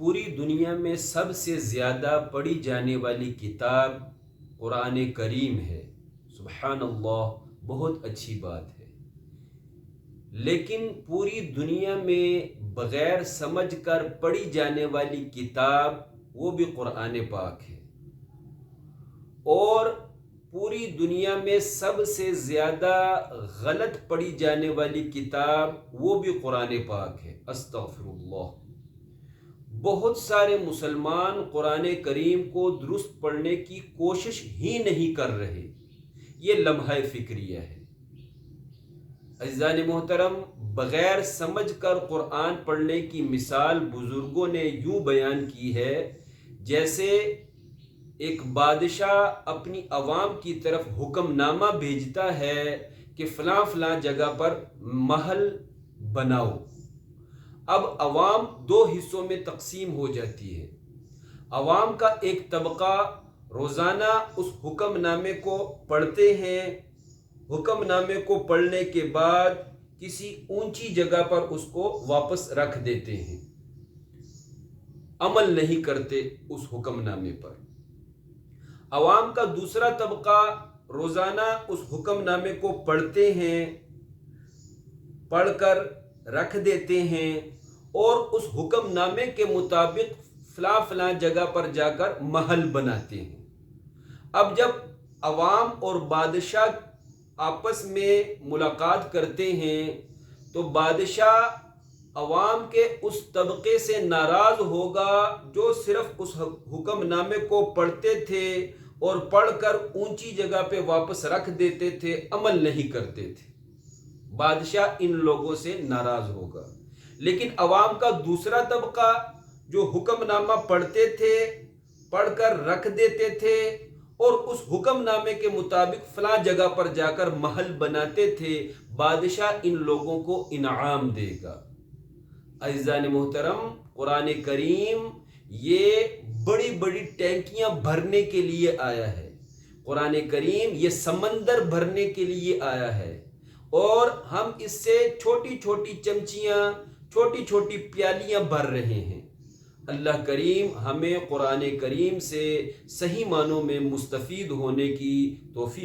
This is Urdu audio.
پوری دنیا میں سب سے زیادہ پڑھی جانے والی کتاب قرآن کریم ہے۔ سبحان اللہ، بہت اچھی بات ہے۔ لیکن پوری دنیا میں بغیر سمجھ کر پڑھی جانے والی کتاب وہ بھی قرآن پاک ہے، اور پوری دنیا میں سب سے زیادہ غلط پڑھی جانے والی کتاب وہ بھی قرآن پاک ہے۔ استغفر اللہ۔ بہت سارے مسلمان قرآن کریم کو درست پڑھنے کی کوشش ہی نہیں کر رہے، یہ لمحہ فکریہ ہے۔ عزیزان محترم، بغیر سمجھ کر قرآن پڑھنے کی مثال بزرگوں نے یوں بیان کی ہے، جیسے ایک بادشاہ اپنی عوام کی طرف حکم نامہ بھیجتا ہے کہ فلاں فلاں جگہ پر محل بناؤ۔ اب عوام دو حصوں میں تقسیم ہو جاتی ہے۔ عوام کا ایک طبقہ روزانہ اس حکم نامے کو پڑھتے ہیں، حکم نامے کو پڑھنے کے بعد کسی اونچی جگہ پر اس کو واپس رکھ دیتے ہیں، عمل نہیں کرتے اس حکم نامے پر۔ عوام کا دوسرا طبقہ روزانہ اس حکم نامے کو پڑھتے ہیں، پڑھ کر رکھ دیتے ہیں، اور اس حکم نامے کے مطابق فلاں فلاں جگہ پر جا کر محل بناتے ہیں۔ اب جب عوام اور بادشاہ آپس میں ملاقات کرتے ہیں تو بادشاہ عوام کے اس طبقے سے ناراض ہوگا جو صرف اس حکم نامے کو پڑھتے تھے اور پڑھ کر اونچی جگہ پہ واپس رکھ دیتے تھے، عمل نہیں کرتے تھے۔ بادشاہ ان لوگوں سے ناراض ہوگا۔ لیکن عوام کا دوسرا طبقہ جو حکم نامہ پڑھتے تھے، پڑھ کر رکھ دیتے تھے، اور اس حکم نامے کے مطابق فلاں جگہ پر جا کر محل بناتے تھے، بادشاہ ان لوگوں کو انعام دے گا۔ عزیزان محترم، قرآن کریم یہ بڑی بڑی ٹینکیاں بھرنے کے لیے آیا ہے۔ قرآن کریم یہ سمندر بھرنے کے لیے آیا ہے، اور ہم اس سے چھوٹی چھوٹی چمچیاں، چھوٹی چھوٹی پیالیاں بھر رہے ہیں۔ اللہ کریم ہمیں قرآن کریم سے صحیح معنوں میں مستفید ہونے کی توفیق